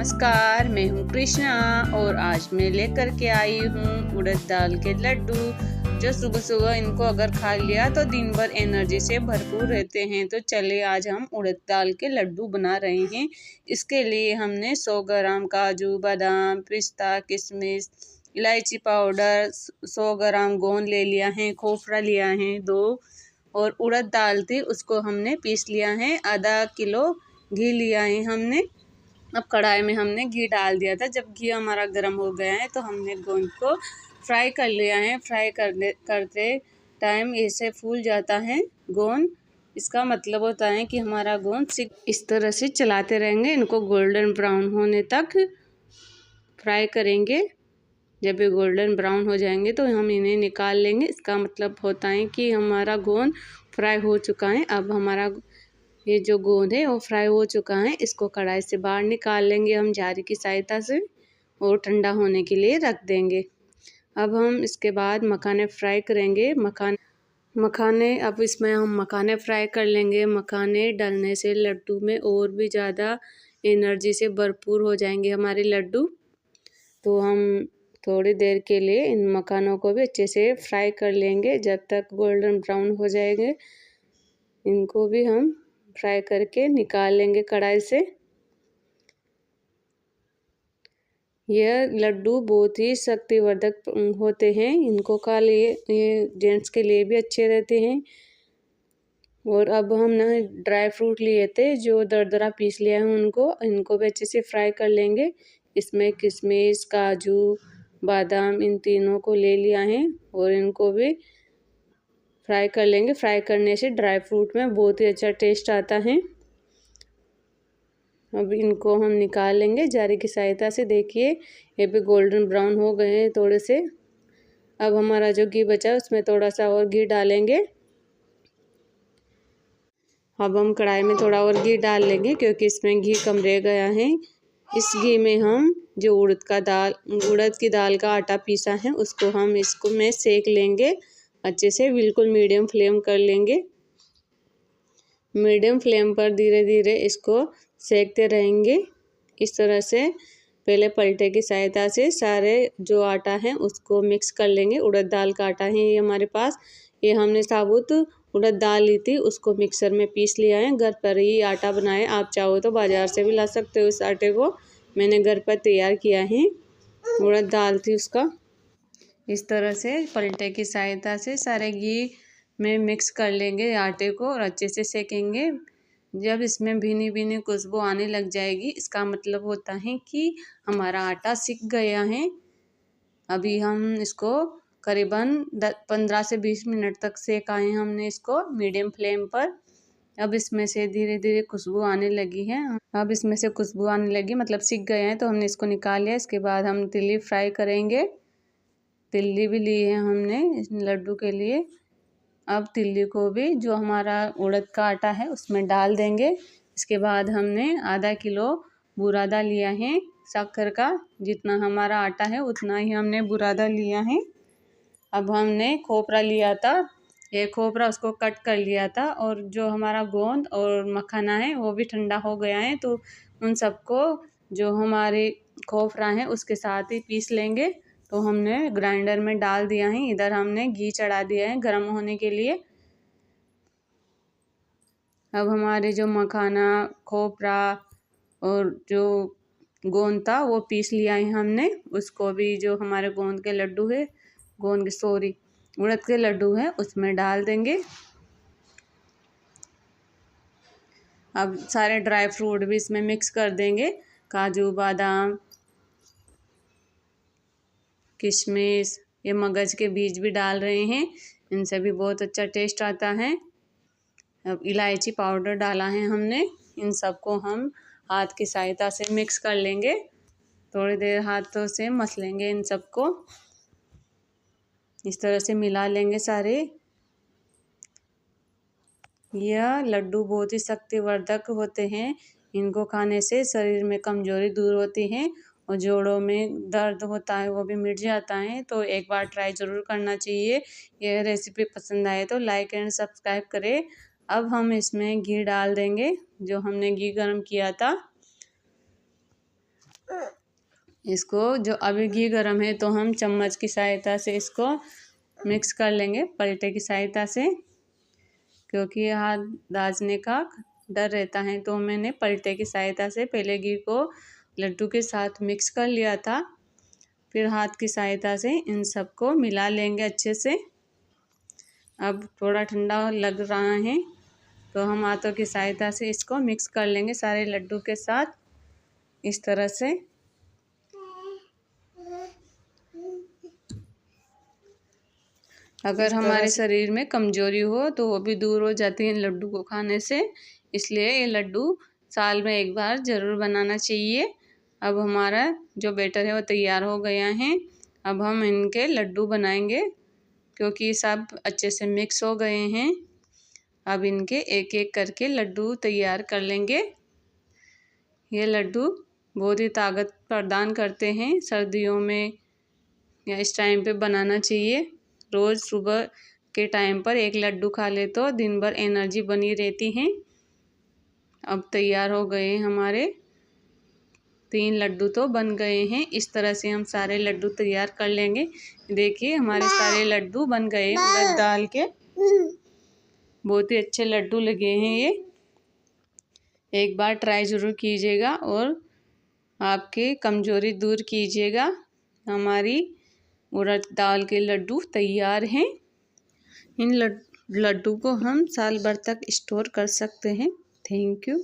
नमस्कार, मैं हूँ कृष्णा और आज मैं लेकर के आई हूँ उड़द दाल के लड्डू। जो सुबह सुबह इनको अगर खा लिया तो दिन भर एनर्जी से भरपूर रहते हैं। तो चलिए आज हम उड़द दाल के लड्डू बना रहे हैं। इसके लिए हमने 100 ग्राम काजू, बादाम, पिस्ता, किशमिश, इलायची पाउडर, 100 ग्राम गोंद ले लिया है, खोपरा लिया है 2 और उड़द दाल थी उसको हमने पीस लिया है। आधा किलो घी लिया है हमने। अब कढ़ाई में हमने घी डाल दिया था। जब घी हमारा गर्म हो गया है तो हमने गोंद को फ्राई कर लिया है। फ्राई करते टाइम ऐसे फूल जाता है गोंद, इसका मतलब होता है कि हमारा गोंद सिक। इस तरह से चलाते रहेंगे, इनको गोल्डन ब्राउन होने तक फ्राई करेंगे। जब ये गोल्डन ब्राउन हो जाएंगे तो हम इन्हें निकाल लेंगे। इसका मतलब होता है कि हमारा गोंद फ्राई हो चुका है। अब हमारा ये जो गोंद है वो फ्राई हो चुका है। इसको कढ़ाई से बाहर निकाल लेंगे हम जारी की सहायता से और ठंडा होने के लिए रख देंगे। अब हम इसके बाद मखाने फ्राई करेंगे। मखाने अब इसमें हम मखाने फ्राई कर लेंगे। मखाने डालने से लड्डू में और भी ज़्यादा एनर्जी से भरपूर हो जाएंगे हमारे लड्डू। तो हम थोड़ी देर के लिए इन मखानों को भी अच्छे से फ्राई कर लेंगे जब तक गोल्डन ब्राउन हो जाएंगे। इनको भी हम फ्राई करके निकाल लेंगे कढ़ाई से। यह लड्डू बहुत ही शक्तिवर्धक होते हैं। इनको खा लिए ये जेंट्स के लिए भी अच्छे रहते हैं। और अब हम ना ड्राई फ्रूट लिए थे जो दरदरा पीस लिया है इनको भी अच्छे से फ्राई कर लेंगे। इसमें किशमिश, काजू, बादाम इन तीनों को ले लिया है और इनको भी फ्राई कर लेंगे। फ्राई करने से ड्राई फ्रूट में बहुत ही अच्छा टेस्ट आता है। अब इनको हम निकाल लेंगे जारी की सहायता से। देखिए ये भी गोल्डन ब्राउन हो गए हैं थोड़े से। अब हमारा जो घी बचा है उसमें थोड़ा सा और घी डालेंगे। अब हम कढ़ाई में थोड़ा और घी डाल लेंगे क्योंकि इसमें घी कम रह गया है। इस घी में हम जो उड़द की दाल का आटा पीसा है उसको हम इसको में सेक लेंगे अच्छे से। बिल्कुल मीडियम फ्लेम कर लेंगे। मीडियम फ्लेम पर धीरे धीरे इसको सेकते रहेंगे। इस तरह से पहले पलटे की सहायता से सारे जो आटा है उसको मिक्स कर लेंगे। उड़द दाल का आटा है ये हमारे पास। ये हमने साबुत उड़द दाल ली थी उसको मिक्सर में पीस लिया है। घर पर ही आटा बनाए, आप चाहो तो बाजार से भी ला सकते हो इस आटे को। मैंने घर पर तैयार किया है। उड़द दाल थी उसका। इस तरह से पलटे की सहायता से सारे घी में मिक्स कर लेंगे आटे को और अच्छे से सेकेंगे। जब इसमें भीनी भीनी खुशबू आने लग जाएगी इसका मतलब होता है कि हमारा आटा सिक गया है। अभी हम इसको करीबन 15 से 20 मिनट तक सेका है हमने इसको मीडियम फ्लेम पर। अब इसमें से धीरे धीरे खुशबू आने लगी है। अब इसमें से खुशबू आने लगी मतलब सिक गए हैं तो हमने इसको निकाल लिया। इसके बाद हम तिल्ली फ्राई करेंगे। तिल्ली भी ली है हमने इस लड्डू के लिए। अब तिल्ली को भी जो हमारा उड़द का आटा है उसमें डाल देंगे। इसके बाद हमने आधा किलो बुरादा लिया है शक्कर का। जितना हमारा आटा है उतना ही हमने बुरादा लिया है। अब हमने खोपरा लिया था, ये खोपरा उसको कट कर लिया था। और जो हमारा गोंद और मखाना है वो भी ठंडा हो गया है तो उन सबको जो हमारे खोपरा है उसके साथ ही पीस लेंगे। तो हमने ग्राइंडर में डाल दिया है। इधर हमने घी चढ़ा दिया है गर्म होने के लिए। अब हमारे जो मखाना, खोपरा और जो गोंद था वो पीस लिया है हमने। उसको भी जो हमारे गोंद के लड्डू है उड़द के लड्डू है उसमें डाल देंगे। अब सारे ड्राई फ्रूट भी इसमें मिक्स कर देंगे। काजू, बादाम, किशमिश, ये मगज के बीज भी डाल रहे हैं। इनसे भी बहुत अच्छा टेस्ट आता है। अब इलायची पाउडर डाला है हमने। इन सबको हम हाथ की सहायता से मिक्स कर लेंगे। थोड़ी देर हाथों से मसलेंगे इन सबको। इस तरह से मिला लेंगे सारे। यह लड्डू बहुत ही शक्तिवर्धक होते हैं। इनको खाने से शरीर में कमजोरी दूर होती है और जोड़ों में दर्द होता है वो भी मिट जाता है। तो एक बार ट्राई ज़रूर करना चाहिए। यह रेसिपी पसंद आए तो लाइक एंड सब्सक्राइब करें। अब हम इसमें घी डाल देंगे जो हमने घी गरम किया था। इसको जो अभी घी गर्म है तो हम चम्मच की सहायता से इसको मिक्स कर लेंगे, पलटे की सहायता से, क्योंकि हाथ दाजने का डर रहता है। तो मैंने पलटे की सहायता से पहले घी को लड्डू के साथ मिक्स कर लिया था, फिर हाथ की सहायता से इन सबको मिला लेंगे अच्छे से। अब थोड़ा ठंडा लग रहा है तो हम हाथों की सहायता से इसको मिक्स कर लेंगे सारे लड्डू के साथ, इस तरह से। अगर हमारे शरीर में कमजोरी हो तो वो भी दूर हो जाती है लड्डू को खाने से, इसलिए ये लड्डू साल में एक बार ज़रूर बनाना चाहिए। अब हमारा जो बैटर है वो तैयार हो गया है। अब हम इनके लड्डू बनाएंगे, क्योंकि सब अच्छे से मिक्स हो गए हैं। अब इनके एक एक करके लड्डू तैयार कर लेंगे। ये लड्डू बहुत ही ताकत प्रदान करते हैं, सर्दियों में या इस टाइम पे बनाना चाहिए। रोज़ सुबह के टाइम पर एक लड्डू खा ले तो दिन भर एनर्जी बनी रहती है। अब तैयार हो गए हमारे 3 लड्डू तो बन गए हैं। इस तरह से हम सारे लड्डू तैयार कर लेंगे। देखिए हमारे सारे लड्डू बन गए उड़द दाल के, बहुत ही अच्छे लड्डू लगे हैं ये। एक बार ट्राई ज़रूर कीजिएगा और आपके कमज़ोरी दूर कीजिएगा। हमारी उड़द दाल के लड्डू तैयार हैं। इन लड्डू को हम साल भर तक स्टोर कर सकते हैं। Thank you.